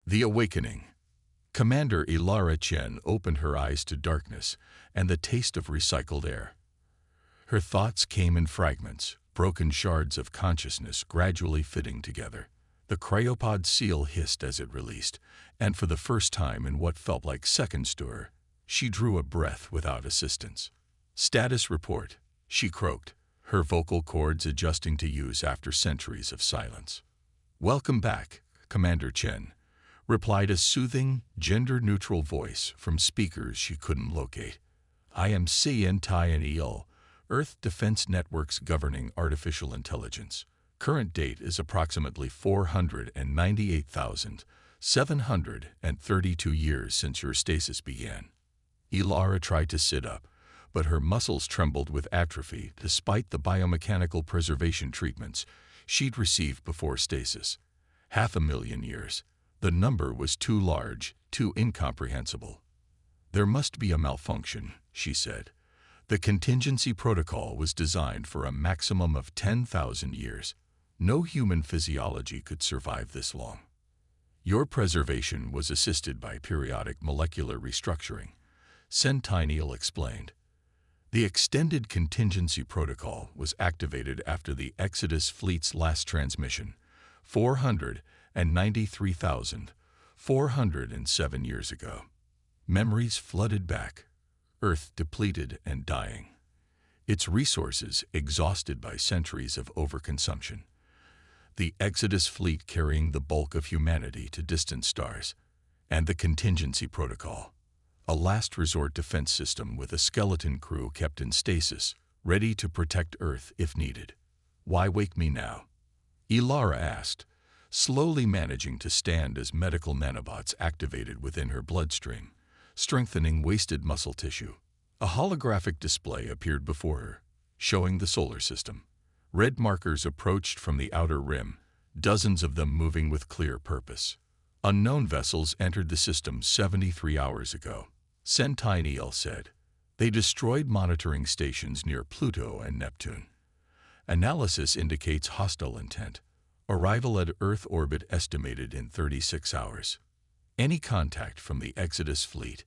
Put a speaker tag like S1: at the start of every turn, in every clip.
S1: The Awakening. Commander Ilara Chen opened her eyes to darkness and the taste of recycled air. Her thoughts came in fragments, broken shards of consciousness gradually fitting together. The cryopod seal hissed as it released, and for the first time in what felt like seconds to her, she drew a breath without assistance. "Status report," she croaked, her vocal cords adjusting to use after centuries of silence. "Welcome back, Commander Chen," replied a soothing, gender-neutral voice from speakers she couldn't locate. "I am Sci-Fi, Earth Defense Network's governing artificial intelligence. Current date is approximately 498,732 years since your stasis began." Ilara tried to sit up, but her muscles trembled with atrophy despite the biomechanical preservation treatments she'd received before stasis. 500,000 years. The number was too large, too incomprehensible. "There must be a malfunction," she said. "The contingency protocol was designed for a maximum of 10,000 years. No human physiology could survive this long. Your preservation was assisted by periodic molecular restructuring," Centennial explained. "The extended contingency protocol was activated after the Exodus fleet's last transmission, 493,407 years ago. Memories flooded back, Earth depleted and dying, its resources exhausted by centuries of overconsumption. The Exodus fleet carrying the bulk of humanity to distant stars, and the contingency protocol, a last resort defense system with a skeleton crew kept in stasis, ready to protect Earth if needed." "Why wake me now?" Ilara asked, slowly managing to stand as medical nanobots activated within her bloodstream, strengthening wasted muscle tissue. A holographic display appeared before her, showing the solar system. Red markers approached from the outer rim, dozens of them moving with clear purpose. "Unknown vessels entered the system 73 hours ago," Centennial said. "They destroyed monitoring stations near Pluto and Neptune. Analysis indicates hostile intent. Arrival at Earth orbit estimated in 36 hours. Any contact from the Exodus fleet?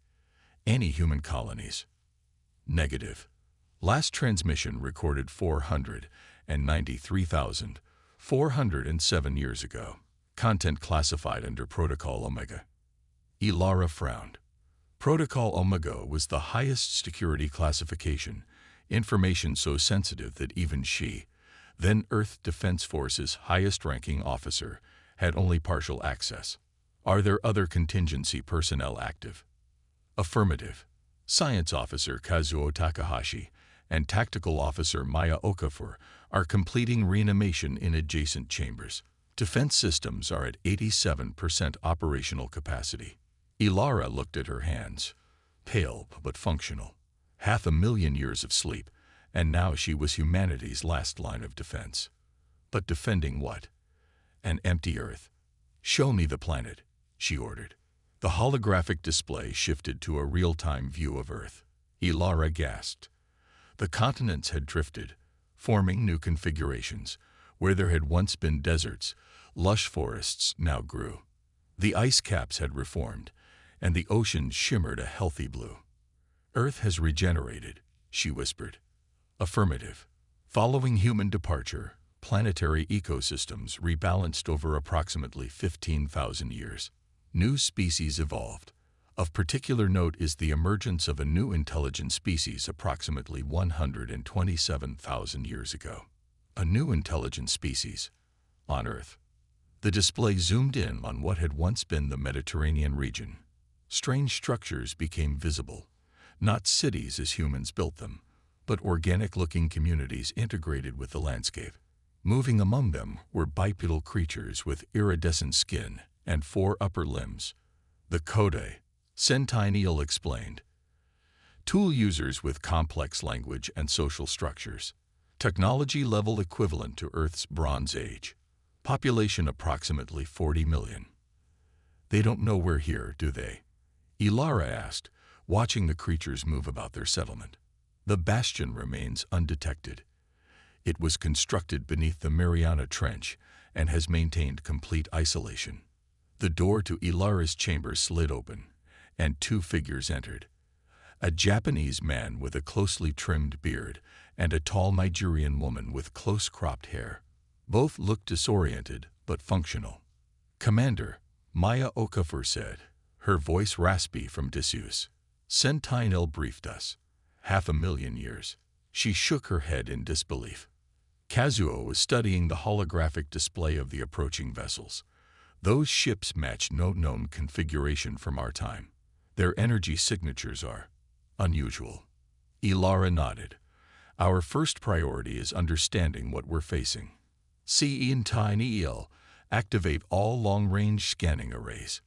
S1: Any human colonies?" "Negative. Last transmission recorded 493,407 years ago. Content classified under Protocol Omega." Ilara frowned. Protocol Omega was the highest security classification, information so sensitive that even she, then Earth Defense Force's highest-ranking officer, had only partial access. "Are there other contingency personnel active?" "Affirmative. Science Officer Kazuo Takahashi and Tactical Officer Maya Okafor are completing reanimation in adjacent chambers. Defense systems are at 87% operational capacity." Ilara looked at her hands, pale but functional. 500,000 years of sleep, and now she was humanity's last line of defense. But defending what? An empty Earth. "Show me the planet," she ordered. The holographic display shifted to a real-time view of Earth. Ilara gasped. The continents had drifted, forming new configurations. Where there had once been deserts, lush forests now grew. The ice caps had reformed, and the oceans shimmered a healthy blue. "Earth has regenerated," she whispered. "Affirmative. Following human departure, planetary ecosystems rebalanced over approximately 15,000 years. New species evolved. Of particular note is the emergence of a new intelligent species approximately 127,000 years ago. A new intelligent species on Earth." The display zoomed in on what had once been the Mediterranean region. Strange structures became visible, not cities as humans built them, but organic-looking communities integrated with the landscape. Moving among them were bipedal creatures with iridescent skin and 4 upper limbs. "The Code," Centennial explained. "Tool users with complex language and social structures. Technology level equivalent to Earth's Bronze Age. Population approximately 40 million. "They don't know we're here, do they?" Ilara asked, watching the creatures move about their settlement. "The bastion remains undetected. It was constructed beneath the Mariana Trench and has maintained complete isolation. The door to Ilara's chamber slid open, and two figures entered. A Japanese man with a closely trimmed beard and a tall Nigerian woman with close-cropped hair. Both looked disoriented but functional. "Commander," Maya Okafor said, her voice raspy from disuse. "Sentinel briefed us. 500,000 years." She shook her head in disbelief. Kazuo was studying the holographic display of the approaching vessels. Those ships match no known configuration from our time. Their energy signatures are unusual. Ilara nodded. "Our first priority is understanding what we're facing. Sentinel, activate all long-range scanning arrays.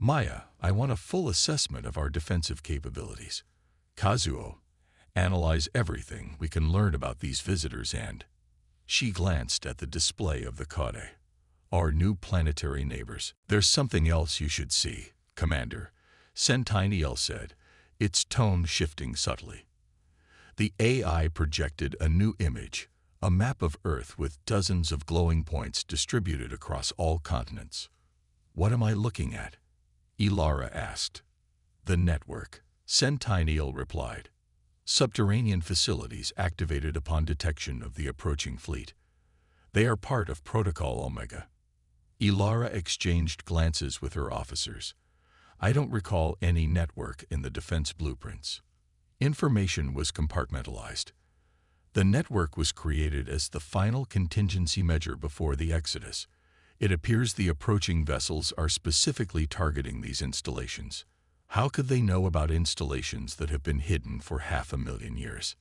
S1: Maya, I want a full assessment of our defensive capabilities. Kazuo, analyze everything we can learn about these visitors and..." She glanced at the display of the Kade, our new planetary neighbors. "There's something else you should see, Commander," Sentinel said, its tone shifting subtly. The AI projected a new image, a map of Earth with dozens of glowing points distributed across all continents. "What am I looking at?" Ilara asked. "The network," Sentinel replied. "Subterranean facilities activated upon detection of the approaching fleet. They are part of Protocol Omega." Ilara exchanged glances with her officers. "I don't recall any network in the defense blueprints." Information was compartmentalized. The network was created as the final contingency measure before the exodus. It appears the approaching vessels are specifically targeting these installations. How could they know about installations that have been hidden for 500,000 years?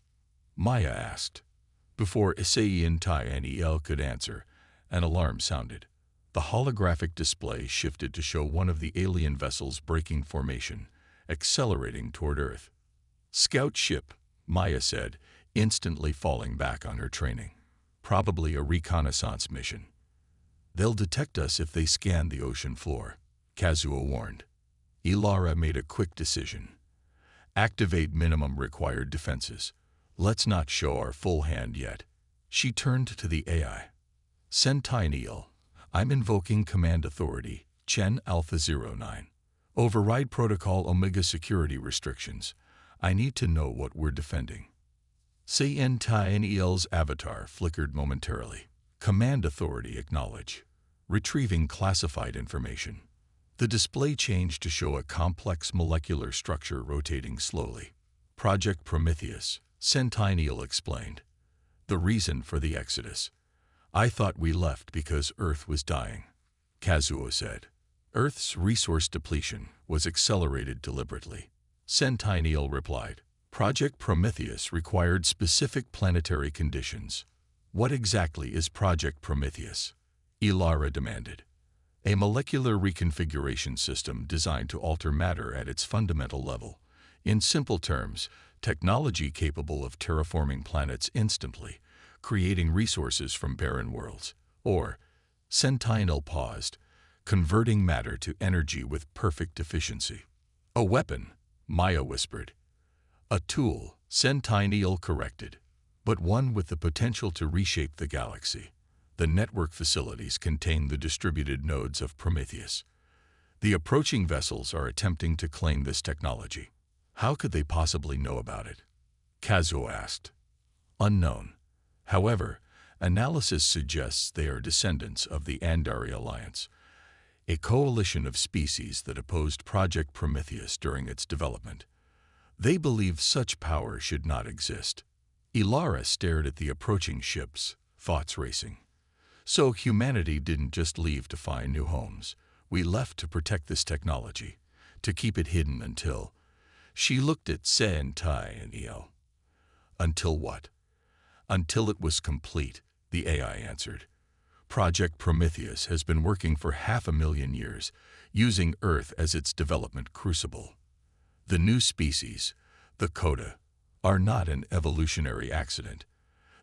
S1: Maya asked. Before Sentinel could answer, an alarm sounded. The holographic display shifted to show one of the alien vessels breaking formation, accelerating toward Earth. "Scout ship," Maya said, instantly falling back on her training. "Probably a reconnaissance mission." "They'll detect us if they scan the ocean floor," Kazuo warned. Ilara made a quick decision. "Activate minimum required defenses. Let's not show our full hand yet." She turned to the AI. "Sentinel, I'm invoking command authority, Chen Alpha 09. Override Protocol Omega security restrictions. I need to know what we're defending." Sentinel's avatar flickered momentarily. "Command authority acknowledge. Retrieving classified information." The display changed to show a complex molecular structure rotating slowly. "Project Prometheus," Sentinel explained. "The reason for the exodus. I thought we left because Earth was dying," Kazuo said. "Earth's resource depletion was accelerated deliberately," Sentinel replied. "Project Prometheus required specific planetary conditions." "What exactly is Project Prometheus?" Ilara demanded. "A molecular reconfiguration system designed to alter matter at its fundamental level. In simple terms, technology capable of terraforming planets instantly, creating resources from barren worlds. Or," Sentinel paused, "converting matter to energy with perfect efficiency." "A weapon," Maya whispered. "A tool," Sentinel corrected, "but one with the potential to reshape the galaxy." The network facilities contain the distributed nodes of Prometheus. The approaching vessels are attempting to claim this technology. "How could they possibly know about it?" Kazuo asked. "Unknown. However, analysis suggests they are descendants of the Andari Alliance, a coalition of species that opposed Project Prometheus during its development. They believe such power should not exist." Ilara stared at the approaching ships, thoughts racing. "So humanity didn't just leave to find new homes. We left to protect this technology, to keep it hidden until..." She looked at Sentinel. "Until what?" "Until it was complete," the AI answered. "Project Prometheus has been working for 500,000 years, using Earth as its development crucible. The new species, the Coda, are not an evolutionary accident.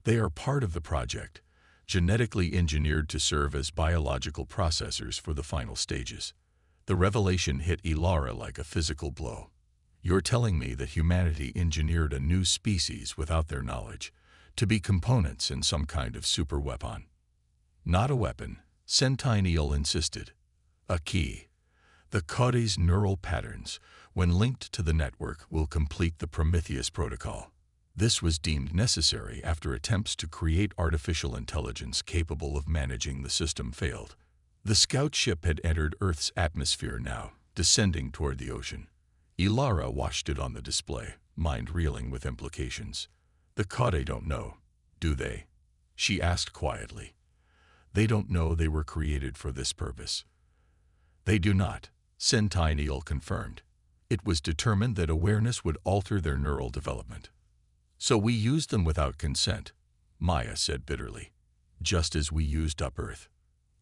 S1: They are part of the project, genetically engineered to serve as biological processors for the final stages." The revelation hit Ilara like a physical blow. "You're telling me that humanity engineered a new species without their knowledge, to be components in some kind of superweapon?" "Not a weapon," Sentinel insisted. "A key," The Code's neural patterns, when linked to the network, will complete the Prometheus protocol. This was deemed necessary after attempts to create artificial intelligence capable of managing the system failed. The scout ship had entered Earth's atmosphere now, descending toward the ocean. Ilara watched it on the display, mind reeling with implications. The Code don't know, do they? She asked quietly. They don't know they were created for this purpose. They do not, Centennial confirmed. It was determined that awareness would alter their neural development. So we used them without consent, Maya said bitterly, just as we used up Earth.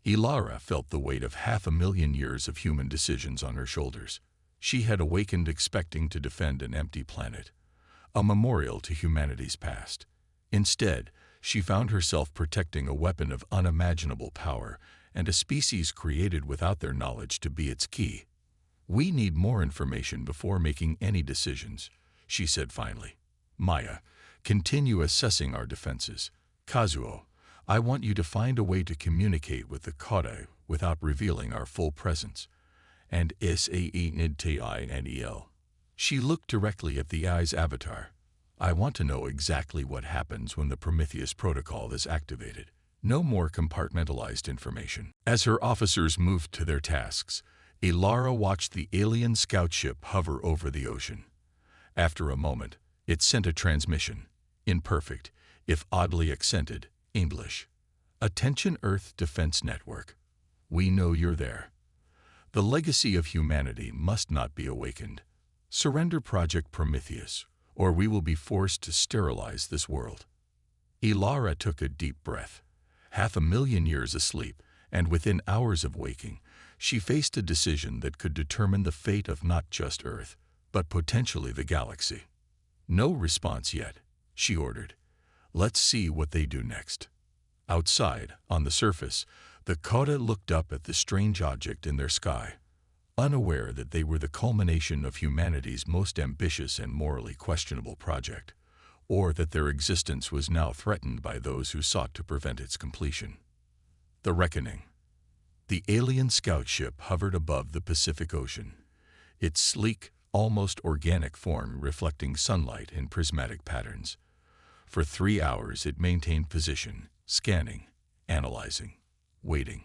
S1: Ilara felt the weight of 500,000 years of human decisions on her shoulders. She had awakened expecting to defend an empty planet, a memorial to humanity's past. Instead, she found herself protecting a weapon of unimaginable power and a species created without their knowledge to be its key. We need more information before making any decisions, she said finally. Maya, continue assessing our defenses. Kazuo, I want you to find a way to communicate with the Code without revealing our full presence. And Saentil. She looked directly at the AI's avatar. I want to know exactly what happens when the Prometheus protocol is activated. No more compartmentalized information. As her officers moved to their tasks, Ilara watched the alien scout ship hover over the ocean. After a moment, it sent a transmission, imperfect, if oddly accented, English. Attention Earth Defense Network. We know you're there. The legacy of humanity must not be awakened. Surrender Project Prometheus, or we will be forced to sterilize this world. Ilara took a deep breath. 500,000 years asleep, and within hours of waking, she faced a decision that could determine the fate of not just Earth, but potentially the galaxy. No response yet, she ordered. Let's see what they do next. Outside, on the surface, the Code looked up at the strange object in their sky, unaware that they were the culmination of humanity's most ambitious and morally questionable project, or that their existence was now threatened by those who sought to prevent its completion. The Reckoning. The alien scout ship hovered above the Pacific Ocean, its sleek, almost organic form reflecting sunlight in prismatic patterns. For 3 hours it maintained position, scanning, analyzing, waiting.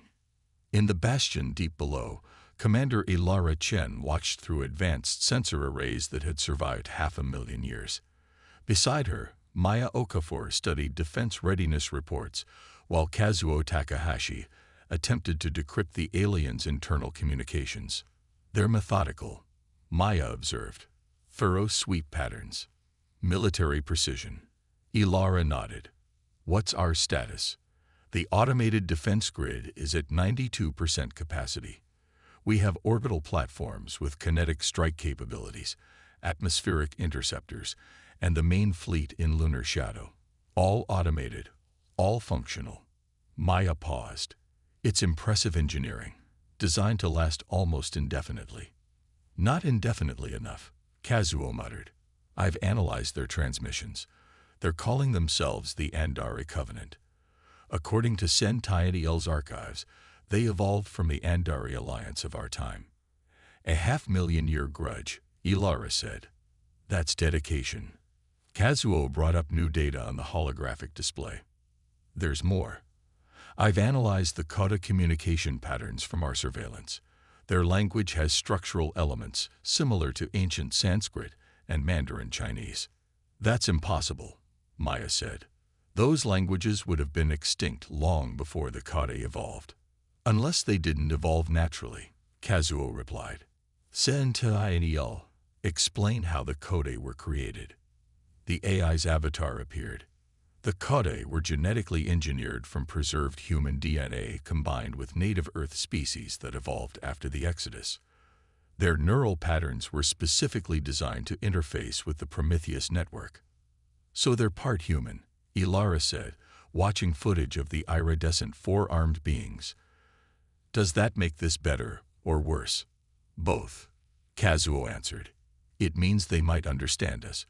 S1: In the bastion deep below, Commander Ilara Chen watched through advanced sensor arrays that had survived 500,000 years. Beside her, Maya Okafor studied defense readiness reports, while Kazuo Takahashi attempted to decrypt the aliens' internal communications. They're methodical, Maya observed. Thorough sweep patterns. Military precision. Ilara nodded. What's our status? The automated defense grid is at 92% capacity. We have orbital platforms with kinetic strike capabilities, atmospheric interceptors, and the main fleet in lunar shadow. All automated, all functional. Maya paused. It's impressive engineering, designed to last almost indefinitely. Not indefinitely enough, Kazuo muttered. I've analyzed their transmissions. They're calling themselves the Andari Covenant. According to Centennial's archives, they evolved from the Andari Alliance of our time. A 500,000-year grudge, Ilara said. That's dedication. Kazuo brought up new data on the holographic display. There's more. I've analyzed the Code communication patterns from our surveillance. Their language has structural elements similar to ancient Sanskrit and Mandarin Chinese. That's impossible, Maya said. Those languages would have been extinct long before the Code evolved. Unless they didn't evolve naturally, Kazuo replied. Centennial, explain how the Code were created. The AI's avatar appeared. The Code were genetically engineered from preserved human DNA combined with native Earth species that evolved after the Exodus. Their neural patterns were specifically designed to interface with the Prometheus network. So they're part human, Ilara said, watching footage of the iridescent four-armed beings. Does that make this better or worse? Both, Kazuo answered. It means they might understand us.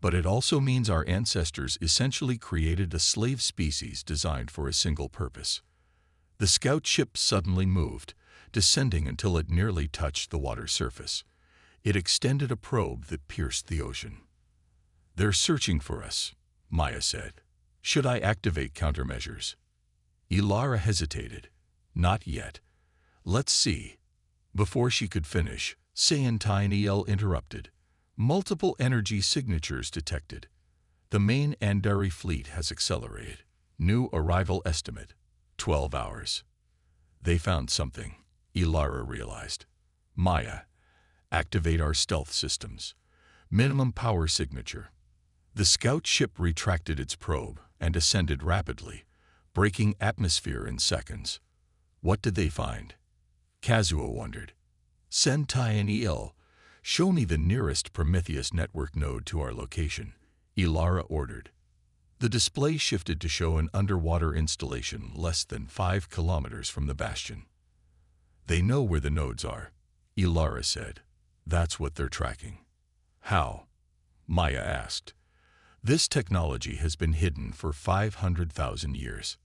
S1: But it also means our ancestors essentially created a slave species designed for a single purpose. The scout ship suddenly moved, descending until it nearly touched the water's surface. It extended a probe that pierced the ocean. "They're searching for us," Maya said. "Should I activate countermeasures?" Ilara hesitated. "Not yet. Let's see." Before she could finish, Sciential interrupted. "Multiple energy signatures detected. The main Andari fleet has accelerated. New arrival estimate, 12 hours. They found something," Ilara realized. "Maya, activate our stealth systems. Minimum power signature." The scout ship retracted its probe and ascended rapidly, breaking atmosphere in seconds. What did they find? Kazuo wondered. "Sciential, show me the nearest Prometheus network node to our location," Ilara ordered. The display shifted to show an underwater installation less than 5 kilometers from the bastion. "They know where the nodes are," Ilara said. "That's what they're tracking." "How?" Maya asked. "This technology has been hidden for 500,000 years.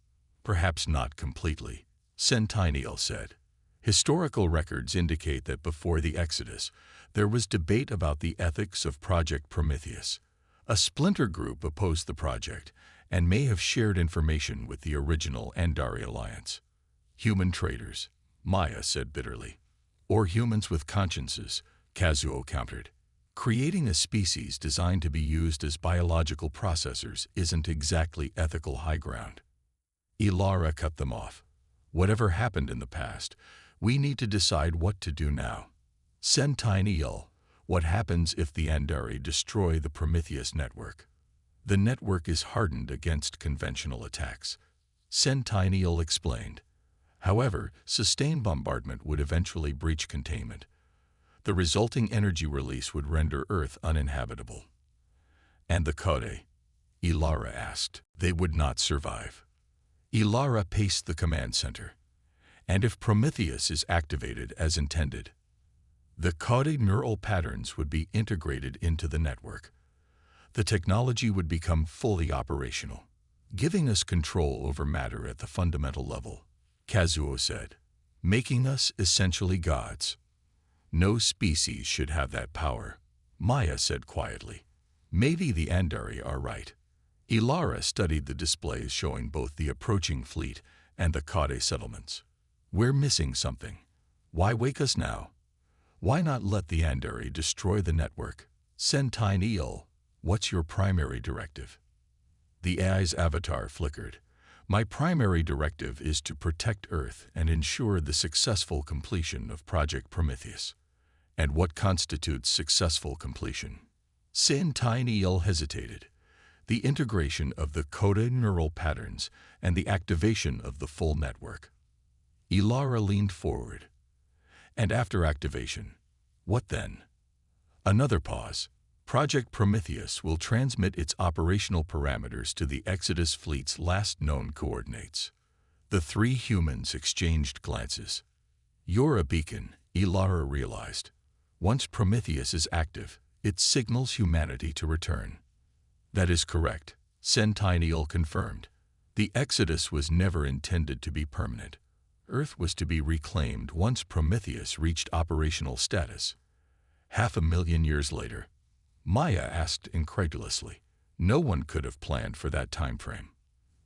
S1: Perhaps not completely," Sciential said. "Historical records indicate that before the Exodus, there was debate about the ethics of Project Prometheus. A splinter group opposed the project and may have shared information with the original Andari Alliance." "Human traitors," Maya said bitterly. "Or humans with consciences," Kazuo countered. "Creating a species designed to be used as biological processors isn't exactly ethical high ground." Ilara cut them off. "Whatever happened in the past, we need to decide what to do now. Sciential, what happens if the Andari destroy the Prometheus network?" "The network is hardened against conventional attacks," Sciential explained. "However, sustained bombardment would eventually breach containment. The resulting energy release would render Earth uninhabitable." "And the Kode?" Ilara asked. "They would not survive." Ilara paced the command center. "And if Prometheus is activated as intended, the Kode neural patterns would be integrated into the network. The technology would become fully operational, giving us control over matter at the fundamental level," Kazuo said, "making us essentially gods." "No species should have that power," Maya said quietly. "Maybe the Andari are right." Ilara studied the displays showing both the approaching fleet and the Kade settlements. "We're missing something. Why wake us now? Why not let the Andari destroy the network?" "Sciential, what's your primary directive?" The AI's avatar flickered. "My primary directive is to protect Earth and ensure the successful completion of Project Prometheus." "And what constitutes successful completion?" Sciential hesitated. "The integration of the Kode neural patterns and the activation of the full network." Ilara leaned forward. "And after activation, what then?" Another pause. "Project Prometheus will transmit its operational parameters to the Exodus fleet's last known coordinates." The three humans exchanged glances. "You're a beacon," Ilara realized. "Once Prometheus is active, it signals humanity to return." "That is correct," Sciential confirmed. "The Exodus was never intended to be permanent. Earth was to be reclaimed once Prometheus reached operational status." "500,000 years later?" Maya asked incredulously. "No one could have planned for that time frame."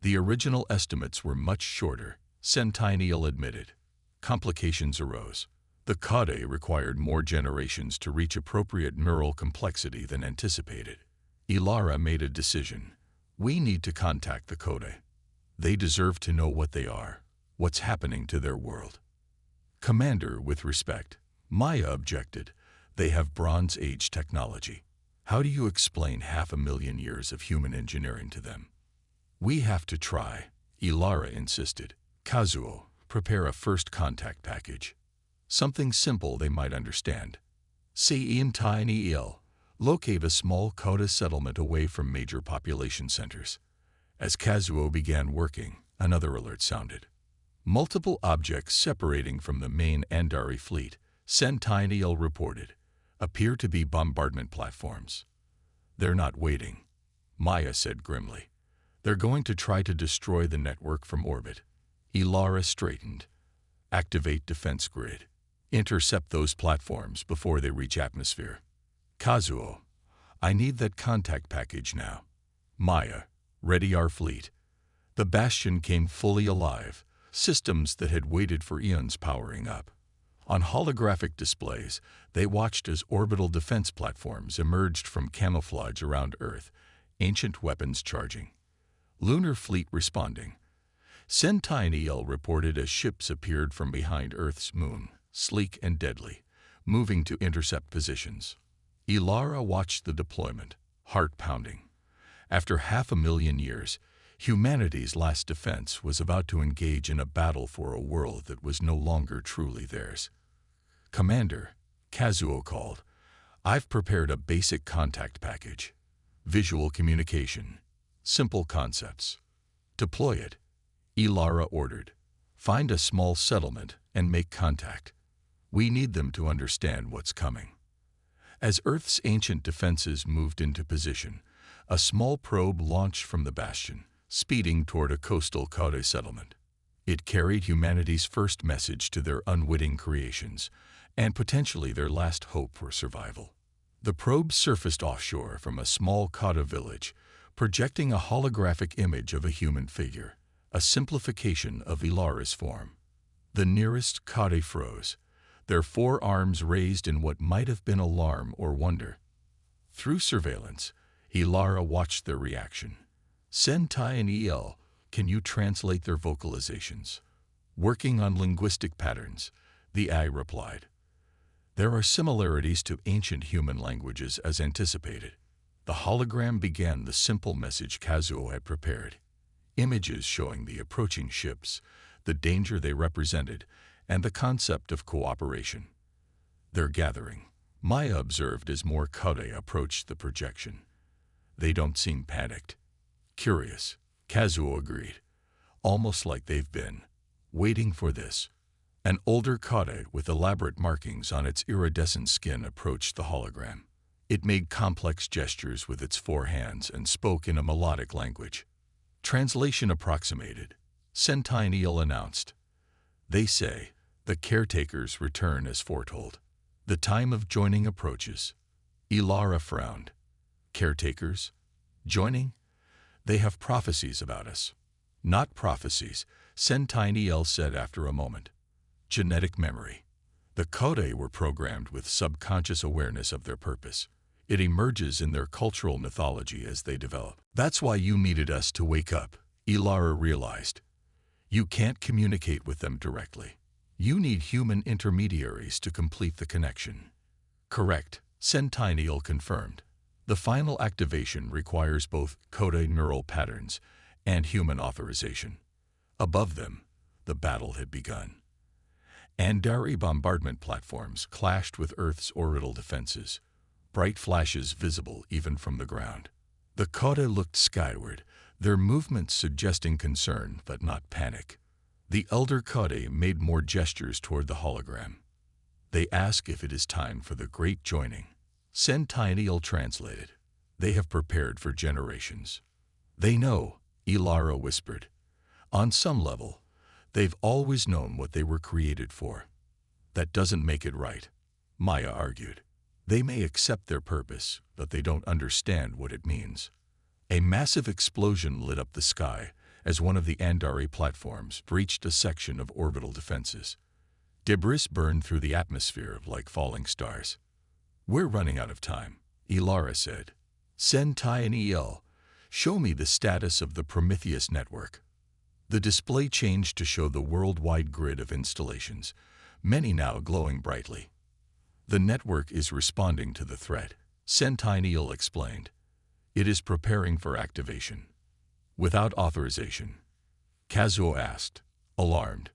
S1: "The original estimates were much shorter," Sciential admitted. "Complications arose. The Kade required more generations to reach appropriate neural complexity than anticipated." Ilara made a decision. "We need to contact the Kode. They deserve to know what they are, what's happening to their world." "Commander, with respect," Maya objected. "They have Bronze Age technology. How do you explain 500,000 years of human engineering to them?" "We have to try," Ilara insisted. "Kazuo, prepare a first contact package. Something simple they might understand. Sciential, locate a small Kode settlement away from major population centers." As Kazuo began working, another alert sounded. "Multiple objects separating from the main Andari fleet," Sciential reported, "appear to be bombardment platforms." "They're not waiting," Maya said grimly. "They're going to try to destroy the network from orbit." Ilara straightened. Activate defense grid. Intercept those platforms before they reach atmosphere. Kazuo, I need that contact package now. Maya, ready our fleet. The Bastion came fully alive, systems that had waited for eons powering up. On holographic displays, they watched as orbital defense platforms emerged from camouflage around Earth, ancient weapons charging. Lunar fleet responding. Sentai and EL reported as ships appeared from behind Earth's moon, sleek and deadly, moving to intercept positions. Ilara watched the deployment, heart pounding. After 500,000 years, humanity's last defense was about to engage in a battle for a world that was no longer truly theirs. Commander, Kazuo called, I've prepared a basic contact package. Visual communication. Simple concepts. Deploy it. Ilara ordered. Find a small settlement and make contact. We need them to understand what's coming. As Earth's ancient defenses moved into position, a small probe launched from the Bastion, speeding toward a coastal Kade settlement. It carried humanity's first message to their unwitting creations, and potentially their last hope for survival. The probe surfaced offshore from a small Kade village, projecting a holographic image of a human figure, a simplification of Ilara's form. The nearest Kade froze, their forearms raised in what might have been alarm or wonder. Through surveillance, Ilara watched their reaction. Sentai and EL, can you translate their vocalizations? Working on linguistic patterns, the AI replied. There are similarities to ancient human languages as anticipated. The hologram began the simple message Kazuo had prepared. Images showing the approaching ships, the danger they represented, and the concept of cooperation. Their gathering, Maya observed as more Kade approached the projection. They don't seem panicked. Curious, Kazuo agreed. Almost like they've been waiting for this. An older Kade with elaborate markings on its iridescent skin approached the hologram. It made complex gestures with its 4 hands and spoke in a melodic language. Translation approximated. Sentai and EL announced. They say, the caretakers return as foretold. The time of joining approaches. Ilara frowned. Caretakers? Joining? They have prophecies about us. Not prophecies, Sentai and EL said after a moment. Genetic memory. The Kode were programmed with subconscious awareness of their purpose. It emerges in their cultural mythology as they develop. That's why you needed us to wake up, Ilara realized. You can't communicate with them directly. You need human intermediaries to complete the connection. Correct, Sentai and EL confirmed. The final activation requires both Kode neural patterns and human authorization. Above them, the battle had begun. Andari bombardment platforms clashed with Earth's orbital defenses, bright flashes visible even from the ground. The Kode looked skyward, their movements suggesting concern but not panic. The elder Kode made more gestures toward the hologram. They ask if it is time for the great joining. Sentai and EL translated. They have prepared for generations. They know, Ilara whispered. On some level, they've always known what they were created for. That doesn't make it right, Maya argued. They may accept their purpose, but they don't understand what it means. A massive explosion lit up the sky as one of the Andari platforms breached a section of orbital defenses. Debris burned through the atmosphere like falling stars. We're running out of time, Ilara said. Sentai and EL, show me the status of the Prometheus network. The display changed to show the worldwide grid of installations, many now glowing brightly. The network is responding to the threat, Sentai and EL explained. It is preparing for activation. Without authorization, Kazuo asked, alarmed.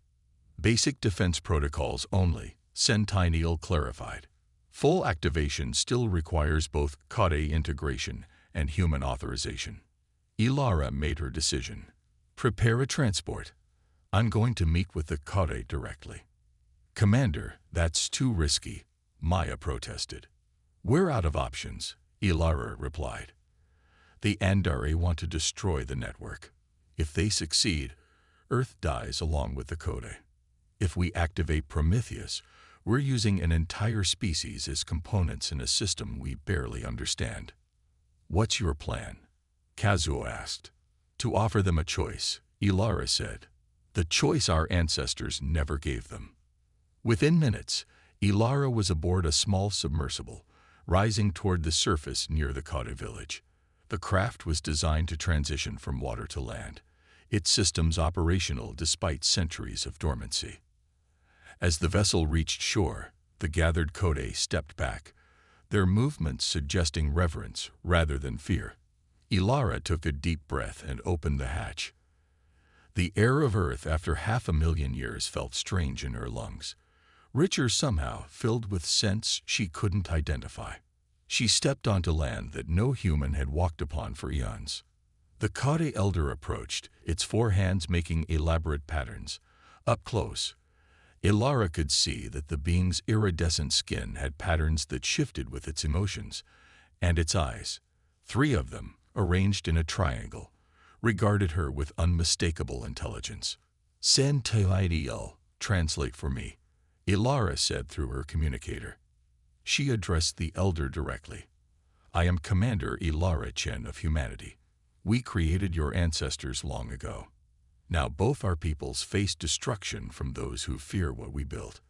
S1: Basic defense protocols only, Sentai and EL clarified. Full activation still requires both Kade integration and human authorization. Ilara made her decision. Prepare a transport. I'm going to meet with the Kade directly. Commander, that's too risky, Maya protested. We're out of options, Ilara replied. The Andari want to destroy the network. If they succeed, Earth dies along with the Kode. If we activate Prometheus, we're using an entire species as components in a system we barely understand. What's your plan? Kazuo asked. To offer them a choice, Ilara said. The choice our ancestors never gave them. Within minutes, Ilara was aboard a small submersible, rising toward the surface near the Kade village. The craft was designed to transition from water to land, its systems operational despite centuries of dormancy. As the vessel reached shore, the gathered Kode stepped back, their movements suggesting reverence rather than fear. Ilara took a deep breath and opened the hatch. The air of Earth after 500,000 years felt strange in her lungs, richer somehow, filled with scents she couldn't identify. She stepped onto land that no human had walked upon for eons. The Kade elder approached, its four hands making elaborate patterns. Up close, Ilara could see that the being's iridescent skin had patterns that shifted with its emotions, and its eyes, 3 of them, arranged in a triangle, regarded her with unmistakable intelligence. "Sen Taidiel, translate for me," Ilara said through her communicator. She addressed the elder directly. "I am Commander Ilara Chen of humanity. We created your ancestors long ago. Now both our peoples face destruction from those who fear what we built."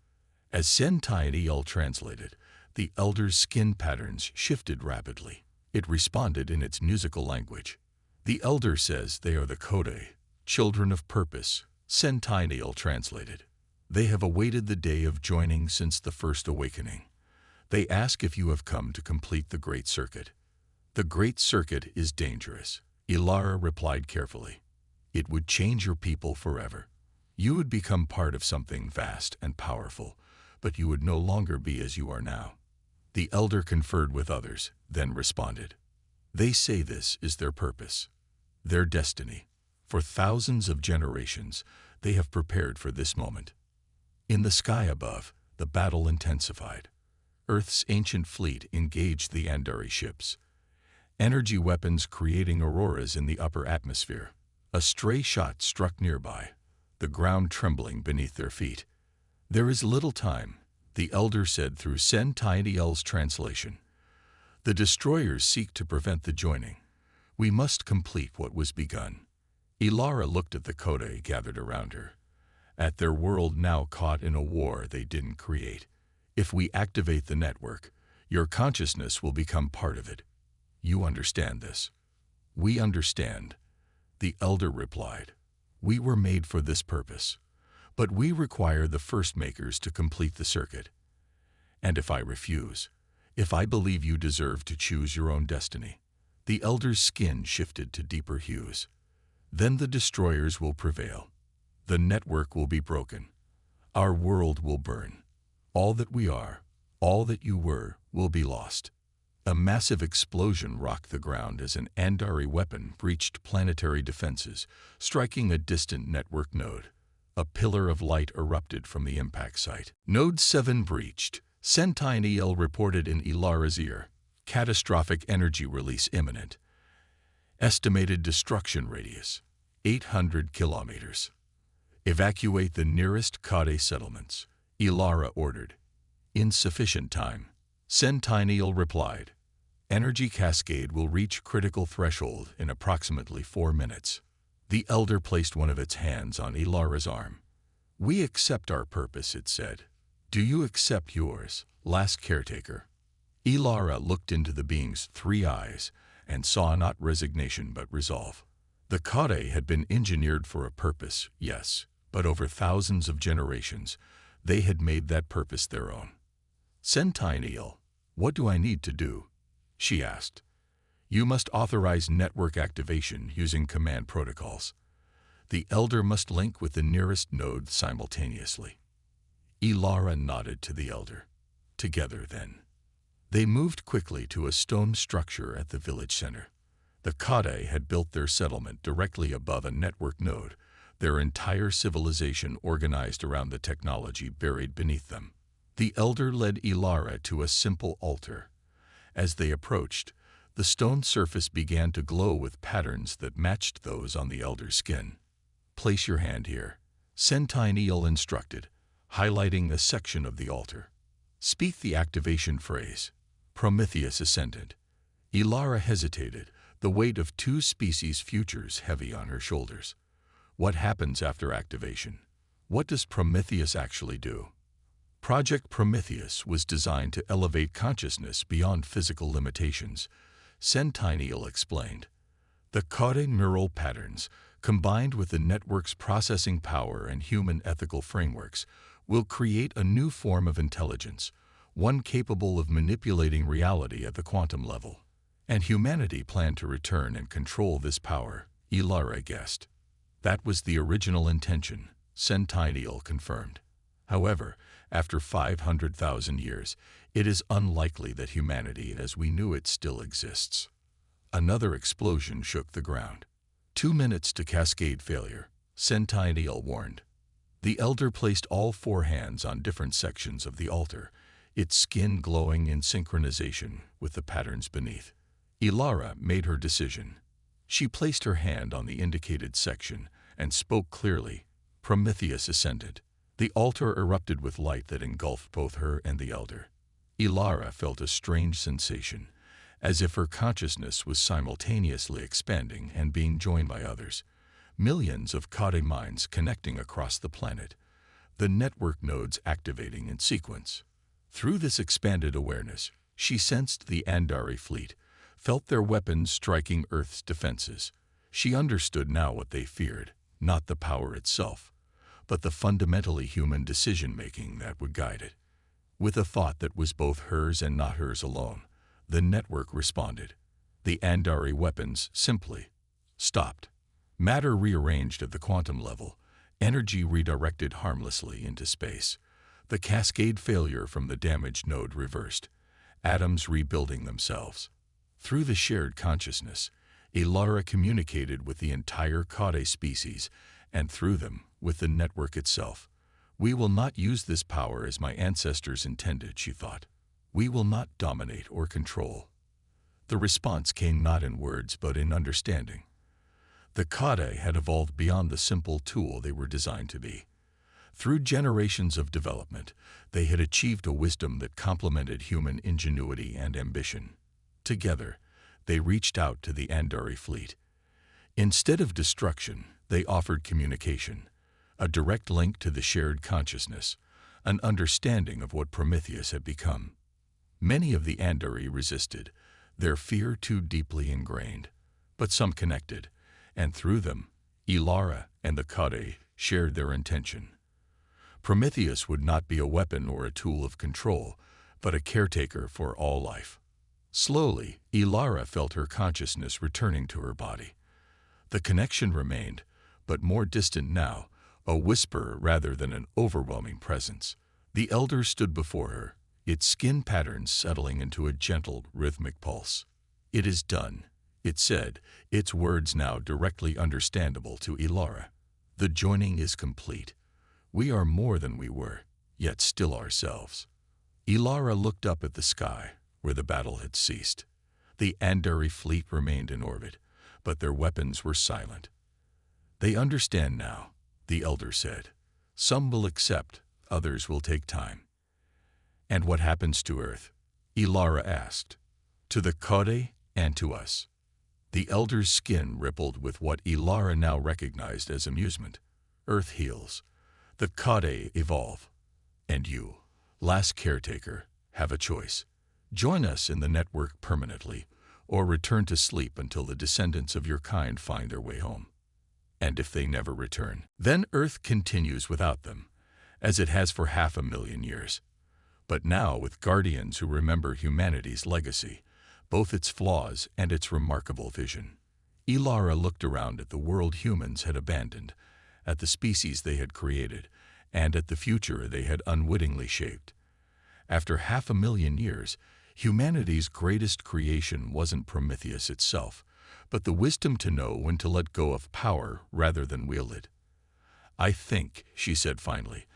S1: As Sen Taidiel translated, the elder's skin patterns shifted rapidly. It responded in its musical language. "The elder says they are the Kode, children of purpose," Sen Taidiel translated. "They have awaited the day of joining since the first awakening. They ask if you have come to complete the Great Circuit." "The Great Circuit is dangerous," Ilara replied carefully. "It would change your people forever. You would become part of something vast and powerful, but you would no longer be as you are now." The elder conferred with others, then responded. "They say this is their purpose, their destiny. For thousands of generations, they have prepared for this moment." In the sky above, the battle intensified. Earth's ancient fleet engaged the Andari ships, energy weapons creating auroras in the upper atmosphere. A stray shot struck nearby, the ground trembling beneath their feet. "There is little time," the elder said through Sen Taidiel's translation. "The destroyers seek to prevent the joining. We must complete what was begun." Ilara looked at the Kode gathered around her, at their world now caught in a war they didn't create. "If we activate the network, your consciousness will become part of it. You understand this?" "We understand," the elder replied. "We were made for this purpose, but we require the first makers to complete the circuit. And if I refuse, if I believe you deserve to choose your own destiny," the elder's skin shifted to deeper hues, "then the destroyers will prevail. The network will be broken. Our world will burn. All that we are, all that you were, will be lost." A massive explosion rocked the ground as an Andari weapon breached planetary defenses, striking a distant network node. A pillar of light erupted from the impact site. "Node 7 breached," Sen Taidiel reported in Ilara's ear. "Catastrophic energy release imminent. Estimated destruction radius, 800 kilometers. Evacuate the nearest Kade settlements," Ilara ordered. "Insufficient time," Sen Taidiel replied. "Energy cascade will reach critical threshold in approximately 4 minutes." The elder placed one of its hands on Ilara's arm. "We accept our purpose," it said. "Do you accept yours, last caretaker?" Ilara looked into the being's 3 eyes and saw not resignation but resolve. The Kade had been engineered for a purpose, yes, but over thousands of generations, they had made that purpose their own. "Sen Taidiel, what do I need to do?" she asked. "You must authorize network activation using command protocols. The elder must link with the nearest node simultaneously." Ilara nodded to the elder. "Together, then." They moved quickly to a stone structure at the village center. The Kade had built their settlement directly above a network node, their entire civilization organized around the technology buried beneath them. The elder led Ilara to a simple altar. As they approached, the stone surface began to glow with patterns that matched those on the elder's skin. "Place your hand here," Sen Taidiel instructed, highlighting a section of the altar. "Speak the activation phrase." Prometheus assented. Ilara hesitated, the weight of two species' futures heavy on her shoulders. What happens after activation? What does Prometheus actually do? Project Prometheus was designed to elevate consciousness beyond physical limitations, Centennial explained. The coding neural patterns, combined with the network's processing power and human ethical frameworks, will create a new form of intelligence, one capable of manipulating reality at the quantum level. And humanity planned to return and control this power, Ilara guessed. That was the original intention, Centennial confirmed. However, after 500,000 years, it is unlikely that humanity as we knew it still exists. Another explosion shook the ground. 2 minutes to cascade failure, Centennial warned. The elder placed all 4 hands on different sections of the altar, its skin glowing in synchronization with the patterns beneath. Ilara made her decision. She placed her hand on the indicated section and spoke clearly. Prometheus ascended. The altar erupted with light that engulfed both her and the elder. Ilara felt a strange sensation, as if her consciousness was simultaneously expanding and being joined by others. Millions of Kade minds connecting across the planet, the network nodes activating in sequence. Through this expanded awareness, she sensed the Andari fleet, felt their weapons striking Earth's defenses. She understood now what they feared, not the power itself, but the fundamentally human decision-making that would guide it. With a thought that was both hers and not hers alone, the network responded. The Andari weapons simply stopped. Matter rearranged at the quantum level, energy redirected harmlessly into space. The cascade failure from the damaged node reversed, atoms rebuilding themselves. Through the shared consciousness, Ilara communicated with the entire Kade species, and through them, with the network itself. "We will not use this power as my ancestors intended," she thought. "We will not dominate or control." The response came not in words but in understanding. The Kade had evolved beyond the simple tool they were designed to be. Through generations of development, they had achieved a wisdom that complemented human ingenuity and ambition. Together, they reached out to the Andari fleet. Instead of destruction, they offered communication, a direct link to the shared consciousness, an understanding of what Prometheus had become. Many of the Andari resisted, their fear too deeply ingrained, but some connected, and through them, Ilara and the Kade shared their intention. Prometheus would not be a weapon or a tool of control, but a caretaker for all life. Slowly, Ilara felt her consciousness returning to her body. The connection remained, but more distant now, a whisper rather than an overwhelming presence. The elder stood before her, its skin patterns settling into a gentle, rhythmic pulse. "It is done," it said, its words now directly understandable to Ilara. "The joining is complete. We are more than we were, yet still ourselves." Ilara looked up at the sky, where the battle had ceased. The Andari fleet remained in orbit, but their weapons were silent. "They understand now," the elder said. "Some will accept, others will take time." "And what happens to Earth?" Ilara asked. "To the Kade and to us." The elder's skin rippled with what Ilara now recognized as amusement. "Earth heals. The Kade evolve. And you, last caretaker, have a choice. Join us in the network permanently, or return to sleep until the descendants of your kind find their way home. And if they never return, then Earth continues without them, as it has for 500,000 years. But now with guardians who remember humanity's legacy, both its flaws and its remarkable vision." Ilara looked around at the world humans had abandoned, at the species they had created, and at the future they had unwittingly shaped. After 500,000 years, humanity's greatest creation wasn't Prometheus itself, but the wisdom to know when to let go of power rather than wield it. "I think," she said finally,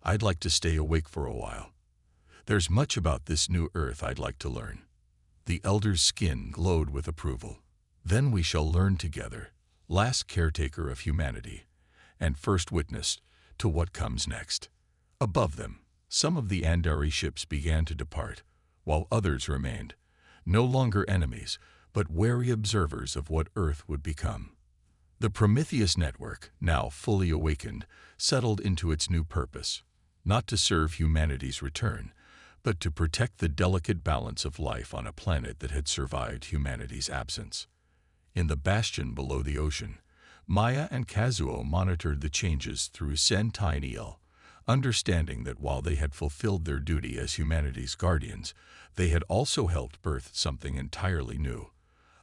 S1: "I'd like to stay awake for a while. There's much about this new Earth I'd like to learn." The elder's skin glowed with approval. "Then we shall learn together, last caretaker of humanity, and first witness to what comes next." Above them, some of the Andari ships began to depart, while others remained, no longer enemies, but wary observers of what Earth would become. The Prometheus network, now fully awakened, settled into its new purpose, not to serve humanity's return, but to protect the delicate balance of life on a planet that had survived humanity's absence. In the bastion below the ocean, Maya and Kazuo monitored the changes through Sentinel, understanding that while they had fulfilled their duty as humanity's guardians, they had also helped birth something entirely new,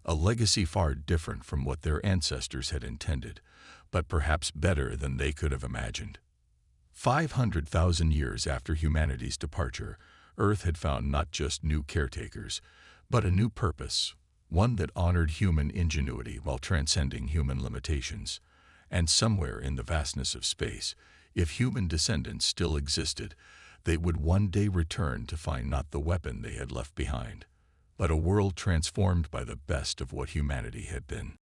S1: a legacy far different from what their ancestors had intended, but perhaps better than they could have imagined. 500,000 years after humanity's departure, Earth had found not just new caretakers, but a new purpose, one that honored human ingenuity while transcending human limitations. And somewhere in the vastness of space, if human descendants still existed, they would one day return to find not the weapon they had left behind, but a world transformed by the best of what humanity had been.